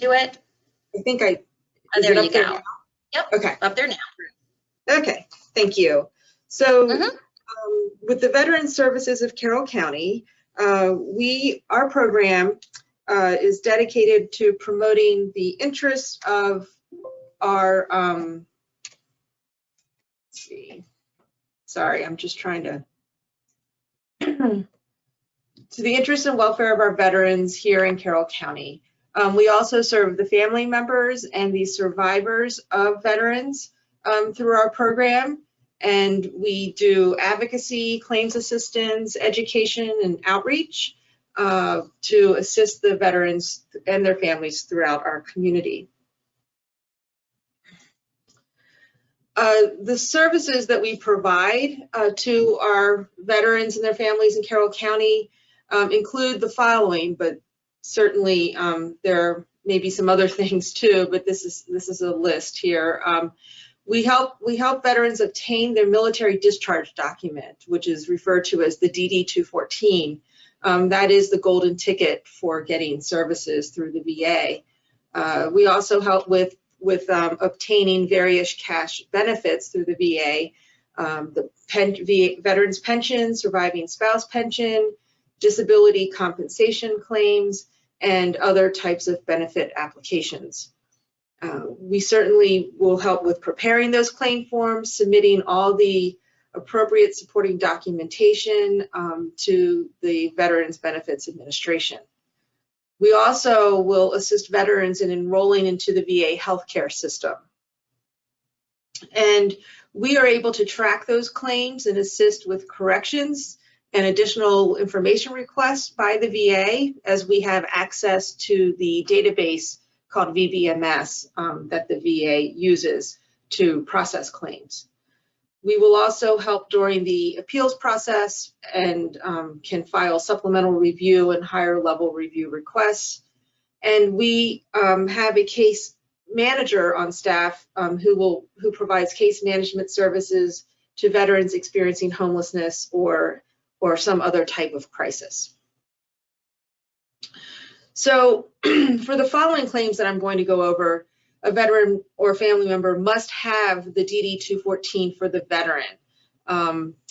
to it? I think I. Oh, there you go. Yep. Okay. Up there now. Okay. Thank you. So with the Veteran Services of Carroll County, our program is dedicated to promoting the interests of our, let's see, sorry, I'm just trying to, to the interest and welfare of our veterans here in Carroll County. We also serve the family members and the survivors of veterans through our program. And we do advocacy, claims assistance, education, and outreach to assist the veterans and their families throughout our community. The services that we provide to our veterans and their families in Carroll County include the following, but certainly there may be some other things too, but this is a list here. We help veterans obtain their military discharge document, which is referred to as the DD-214. That is the golden ticket for getting services through the VA. We also help with obtaining various cash benefits through the VA, the veterans pension, surviving spouse pension, disability compensation claims, and other types of benefit applications. We certainly will help with preparing those claim forms, submitting all the appropriate supporting documentation to the Veterans Benefits Administration. We also will assist veterans in enrolling into the VA healthcare system. And we are able to track those claims and assist with corrections and additional information requests by the VA, as we have access to the database called VBMS that the VA uses to process claims. We will also help during the appeals process and can file supplemental review and higher level review requests. And we have a case manager on staff who provides case management services to veterans experiencing homelessness or some other type of crisis. So for the following claims that I'm going to go over, a veteran or family member must have the DD-214 for the veteran.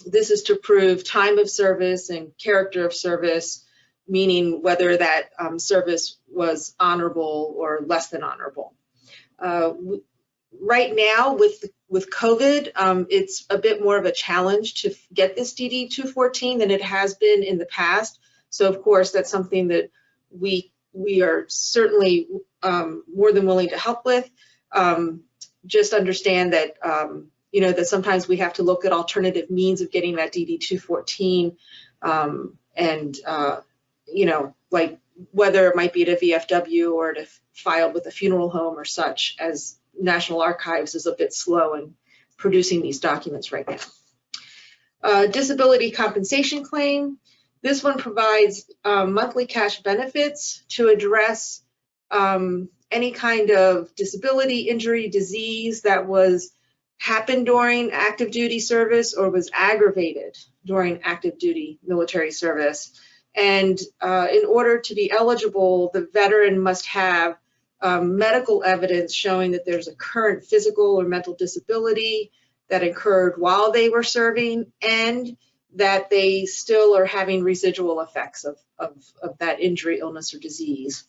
This is to prove time of service and character of service, meaning whether that service was honorable or less than honorable. Right now with COVID, it's a bit more of a challenge to get this DD-214 than it has been in the past. So of course, that's something that we are certainly more than willing to help with. Just understand that you know, that sometimes we have to look at alternative means of getting that DD-214, and you know, like whether it might be at a VFW or to file with a funeral home or such, as National Archives is a bit slow in producing these documents right now. Disability compensation claim. This one provides monthly cash benefits to address any kind of disability, injury, disease that happened during active duty service or was aggravated during active duty military service. And in order to be eligible, the veteran must have medical evidence showing that there's a current physical or mental disability that occurred while they were serving, and that they still are having residual effects of that injury, illness, or disease.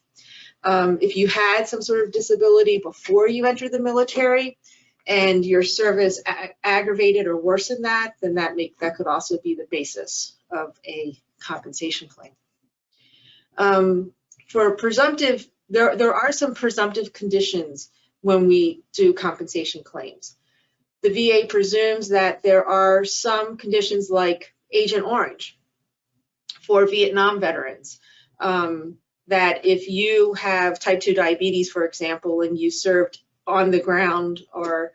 If you had some sort of disability before you entered the military and your service aggravated or worsened that, then that could also be the basis of a compensation claim. For presumptive, there are some presumptive conditions when we do compensation claims. The VA presumes that there are some conditions like Agent Orange for Vietnam veterans, that if you have type 2 diabetes, for example, and you served on the ground or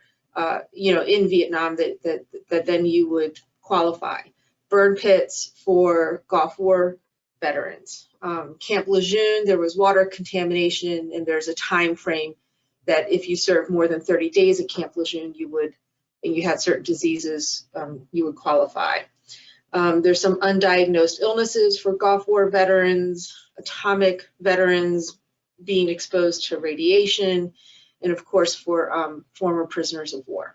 you know, in Vietnam, that then you would qualify. Burn pits for Gulf War veterans. Camp Lejeune, there was water contamination, and there's a time frame that if you served more than 30 days at Camp Lejeune, and you had certain diseases, you would qualify. There's some undiagnosed illnesses for Gulf War veterans, atomic veterans, being exposed to radiation, and of course for former prisoners of war.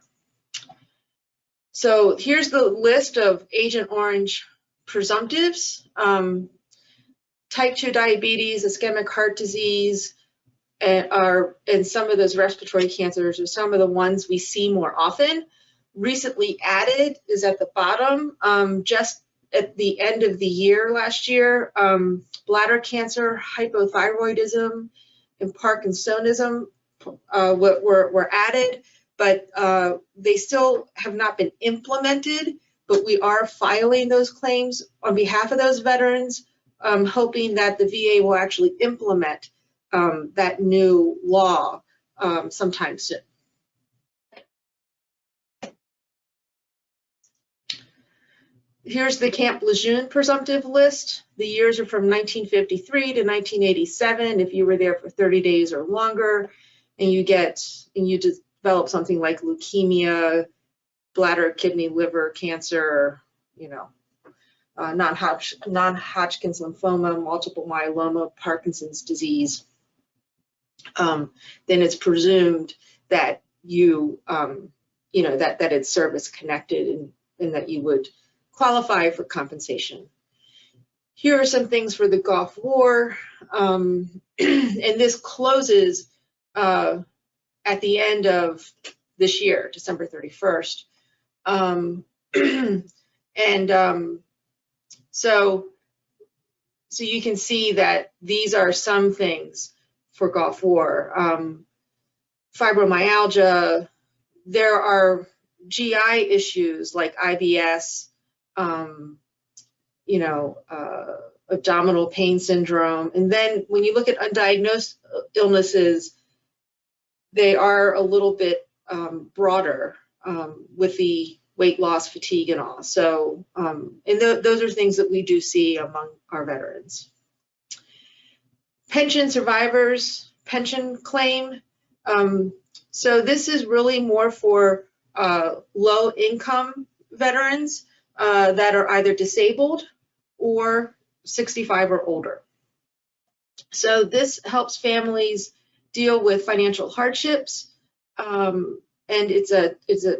So here's the list of Agent Orange presumptives. Type 2 diabetes, ischemic heart disease, and some of those respiratory cancers are some of the ones we see more often. Recently added is at the bottom, just at the end of the year last year, bladder cancer, hypothyroidism, and Parkinsonism were added, but they still have not been implemented, but we are filing those claims on behalf of those veterans, hoping that the VA will actually implement that new law sometime soon. Here's the Camp Lejeune presumptive list. The years are from 1953 to 1987 if you were there for 30 days or longer, and you develop something like leukemia, bladder, kidney, liver cancer, non-Hodgkin's lymphoma, multiple myeloma, Parkinson's disease. Then it's presumed that that it's service connected and that you would qualify for compensation. Here are some things for the Gulf War, and this closes at the end of this year, December 31st. So you can see that these are some things for Gulf War. Fibromyalgia, there are GI issues like IBS, abdominal pain syndrome. And then when you look at undiagnosed illnesses, they are a little bit broader with the weight loss, fatigue, and all. So, those are things that we do see among our veterans. Pension survivors, pension claim. So this is really more for low income veterans that are either disabled or 65 or older. So this helps families deal with financial hardships, and it's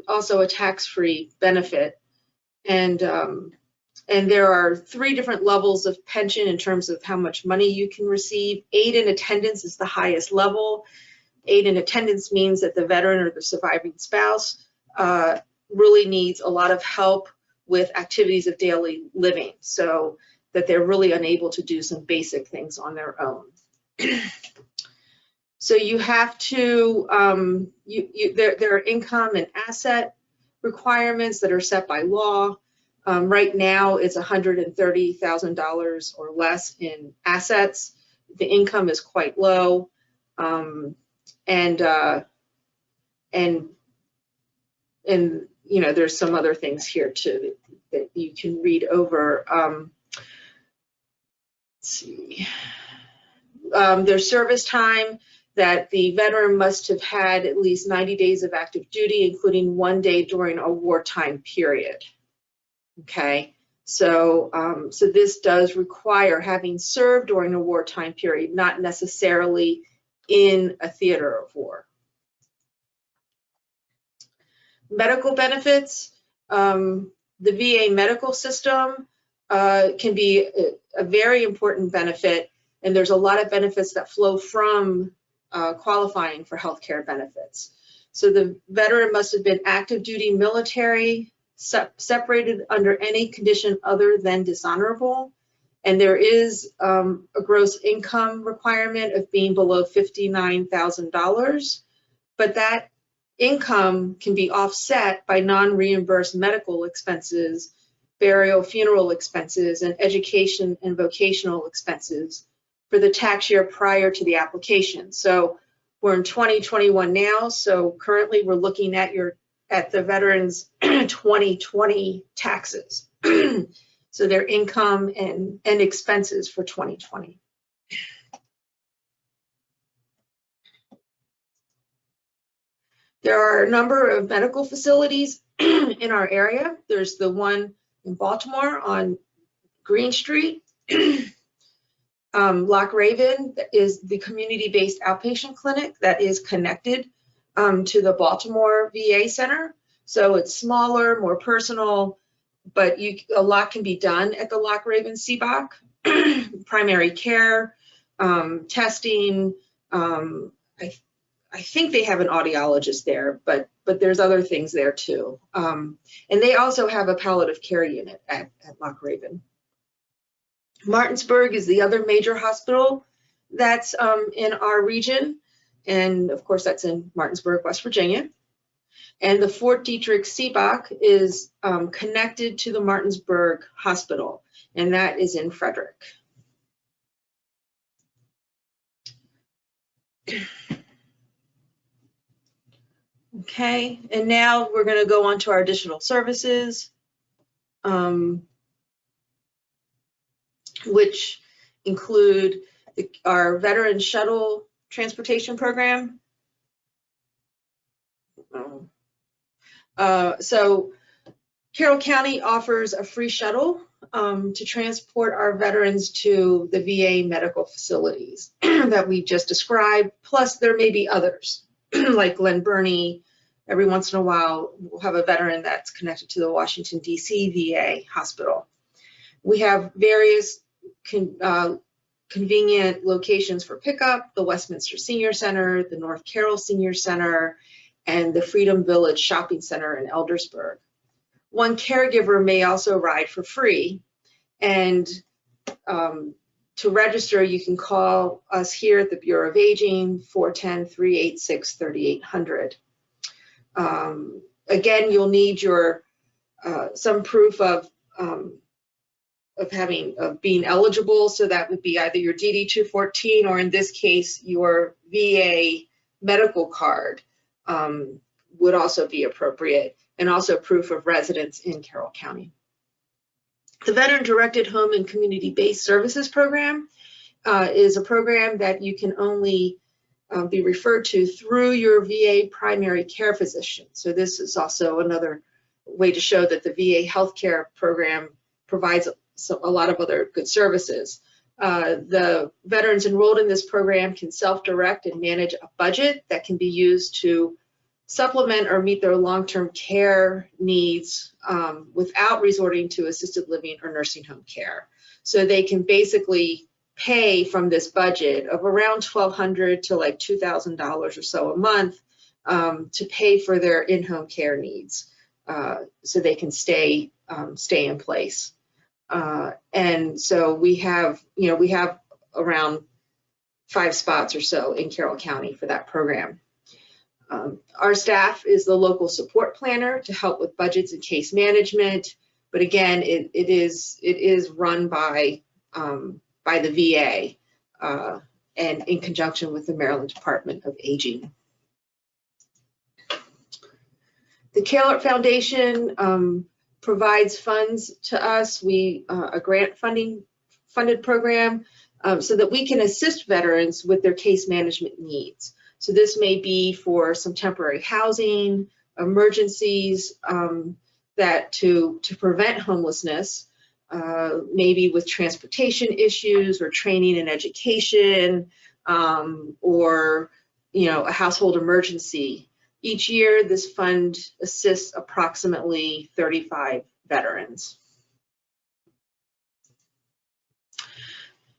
also a tax-free benefit. And there are 3 different levels of pension in terms of how much money you can receive. Aid in attendance is the highest level. Aid in attendance means that the veteran or the surviving spouse really needs a lot of help with activities of daily living, so that they're really unable to do some basic things on their own. So you have to, there are income and asset requirements that are set by law. Right now it's $130,000 or less in assets. The income is quite low, and there's some other things here too that you can read over. Let's see. There's service time that the veteran must have had at least 90 days of active duty, including 1 day during a wartime period. Okay, so this does require having served during a wartime period, not necessarily in a theater of war. Medical benefits. The VA medical system can be a very important benefit, and there's a lot of benefits that flow from qualifying for healthcare benefits. So the veteran must have been active duty military, separated under any condition other than dishonorable, and there is a gross income requirement of being below $59,000, but that income can be offset by non-reimbursed medical expenses, burial, funeral expenses, and education and vocational expenses for the tax year prior to the application. So we're in 2021 now, so currently we're looking at the veterans' 2020 taxes. So their income and expenses for 2020. There are a number of medical facilities in our area. There's the one in Baltimore on Green Street. Loch Raven is the community-based outpatient clinic that is connected to the Baltimore VA Center. So it's smaller, more personal, but a lot can be done at the Loch Raven CBOC. Primary care, testing. I think they have an audiologist there, but there's other things there too. And they also have a palliative care unit at Loch Raven. Martinsburg is the other major hospital that's in our region. And of course, that's in Martinsburg, West Virginia. And the Fort Detrick CBOC is connected to the Martinsburg Hospital, and that is in Frederick. Okay, and now we're going to go on to our additional services, which include our veteran shuttle transportation program. So Carroll County offers a free shuttle to transport our veterans to the VA medical facilities that we just described, plus there may be others like Glen Burnie. Every once in a while we'll have a veteran that's connected to the Washington DC VA hospital. We have various convenient locations for pickup: the Westminster Senior Center, the North Carroll Senior Center, and the Freedom Village Shopping Center in Eldersburg. One caregiver may also ride for free, and to register, you can call us here at the Bureau of Aging, 410-386-3800. Again, you'll need your some proof of being eligible, so that would be either your DD-214 or in this case your VA medical card would also be appropriate, and also proof of residence in Carroll County. The Veteran Directed Home and Community-Based Services Program is a program that you can only be referred to through your VA primary care physician. So this is also another way to show that the VA healthcare program provides a lot of other good services. The veterans enrolled in this program can self-direct and manage a budget that can be used to supplement or meet their long-term care needs without resorting to assisted living or nursing home care. So they can basically pay from this budget of around $1,200 to like $2,000 or so a month to pay for their in-home care needs, so they can stay in place. And so we have around 5 spots or so in Carroll County for that program. Our staff is the local support planner to help with budgets and case management, but again, it is run by the VA and in conjunction with the Maryland Department of Aging. The Kaler Foundation provides funds to us. A grant funded program so that we can assist veterans with their case management needs. So this may be for some temporary housing, emergencies that to prevent homelessness, maybe with transportation issues or training and education, or a household emergency. Each year, this fund assists approximately 35 veterans.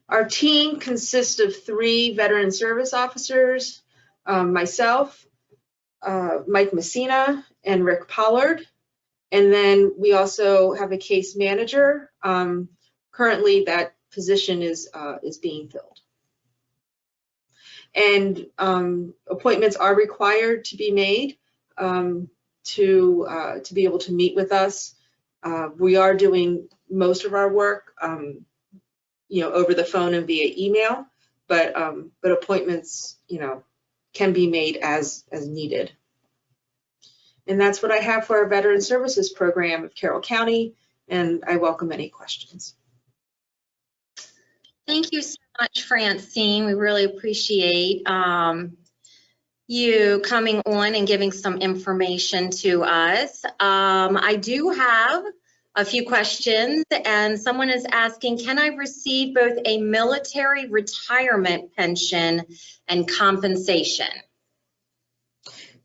Our team consists of 3 veteran service officers, myself, Mike Messina, and Rick Pollard. And then we also have a case manager. Currently, that position is being filled. And appointments are required to be made to be able to meet with us. We are doing most of our work, over the phone and via email, but appointments, can be made as needed. And that's what I have for our Veteran Services Program of Carroll County, and I welcome any questions. Thank you so much, Francine. We really appreciate you coming on and giving some information to us. I do have a few questions, and someone is asking, can I receive both a military retirement pension and compensation?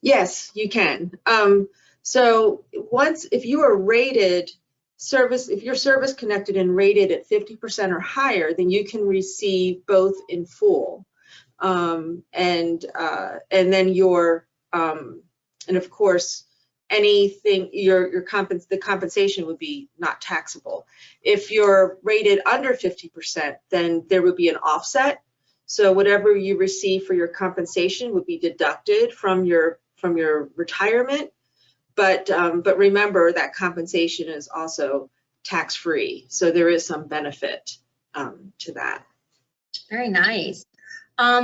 Yes, you can. So if you are rated if you're service connected and rated at 50% or higher, then you can receive both in full. And then and of course, anything, the compensation would be not taxable. If you're rated under 50%, then there would be an offset. So whatever you receive for your compensation would be deducted from your retirement. But remember that compensation is also tax-free. So there is some benefit to that. Very nice.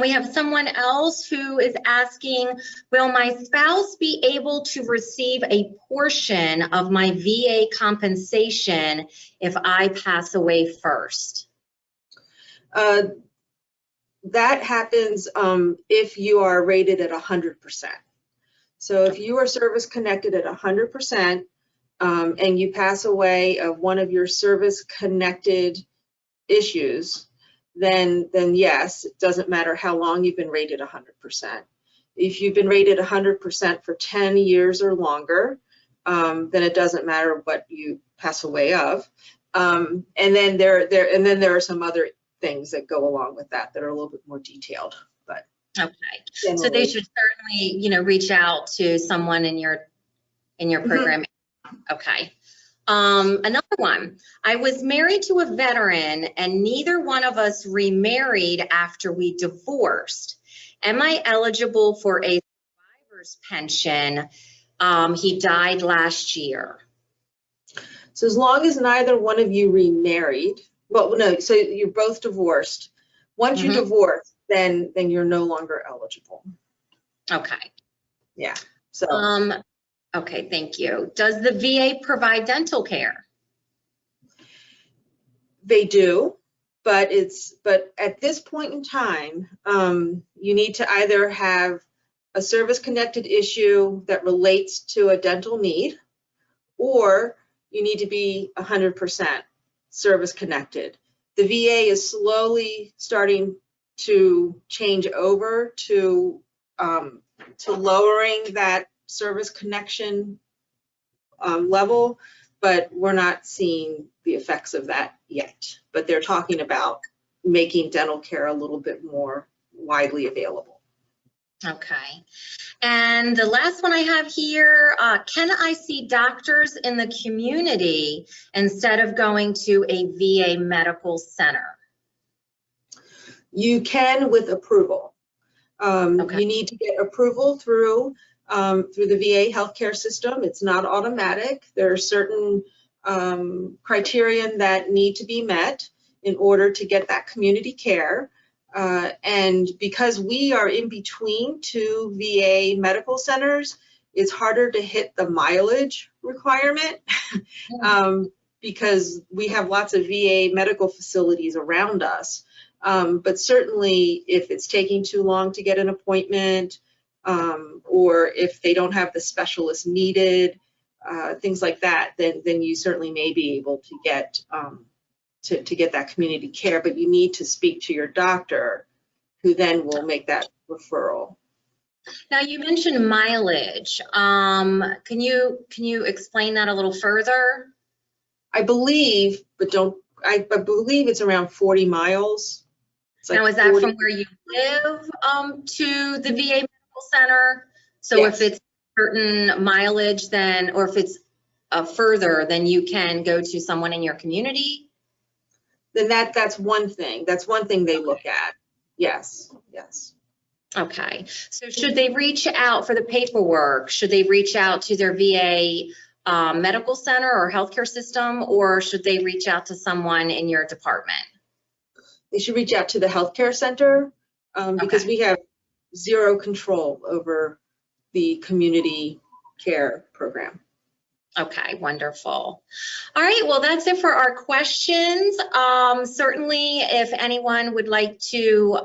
We have someone else who is asking, will my spouse be able to receive a portion of my VA compensation if I pass away first? That happens if you are rated at 100%. So if you are service connected at 100% and you pass away of one of your service connected issues, then yes, it doesn't matter how long you've been rated 100%. If you've been rated 100% for 10 years or longer, then it doesn't matter what you pass away of. And then there are some other things that go along with that are a little bit more detailed. But okay, so they should certainly, reach out to someone in your program. Okay. Another one. I was married to a veteran and neither one of us remarried after we divorced. Am I eligible for a survivor's pension? He died last year. So as long as neither one of you remarried, well, no, so you're both divorced. Once you divorce, then you're no longer eligible. Okay. Yeah. So. Okay, thank you. Does the VA provide dental care? They do, but at this point in time, you need to either have a service-connected issue that relates to a dental need, or you need to be 100% service-connected. The VA is slowly starting to change over to lowering that service connection level, but we're not seeing the effects of that yet. But they're talking about making dental care a little bit more widely available. Okay. And the last one I have here, can I see doctors in the community instead of going to a VA medical center? You can with approval. Okay. You need to get approval through the VA healthcare system. It's not automatic. There are certain criterion that need to be met in order to get that community care. And because we are in between two VA medical centers, it's harder to hit the mileage requirement because we have lots of VA medical facilities around us. But certainly if it's taking too long to get an appointment, or if they don't have the specialist needed, things like that, then you certainly may be able to get that community care, but you need to speak to your doctor, who then will make that referral. Now you mentioned mileage. Can you explain that a little further? I believe, I believe it's around 40 miles. Now, is that 40 from where you live to the VA medical center? So yes. If it's certain mileage, then, or if it's further, then you can go to someone in your community? Then that's one thing. That's one thing they look at. Yes, yes. Okay. So should they reach out for the paperwork? Should they reach out to their VA medical center or healthcare system, or should they reach out to someone in your department? They should reach out to the healthcare center because we have zero control over the community care program. Okay, wonderful. All right, well, that's it for our questions. Certainly, if anyone would like to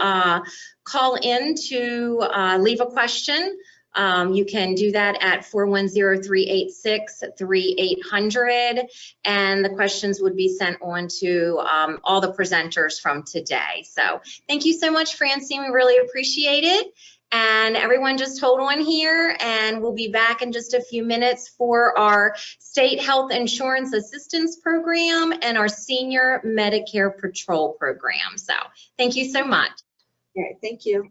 call in to leave a question, You can do that at 410-386-3800, and the questions would be sent on to all the presenters from today. So thank you so much, Francine. We really appreciate it. And everyone just hold on here, and we'll be back in just a few minutes for our State Health Insurance Assistance Program and our Senior Medicare Patrol Program. So thank you so much. All right, thank you.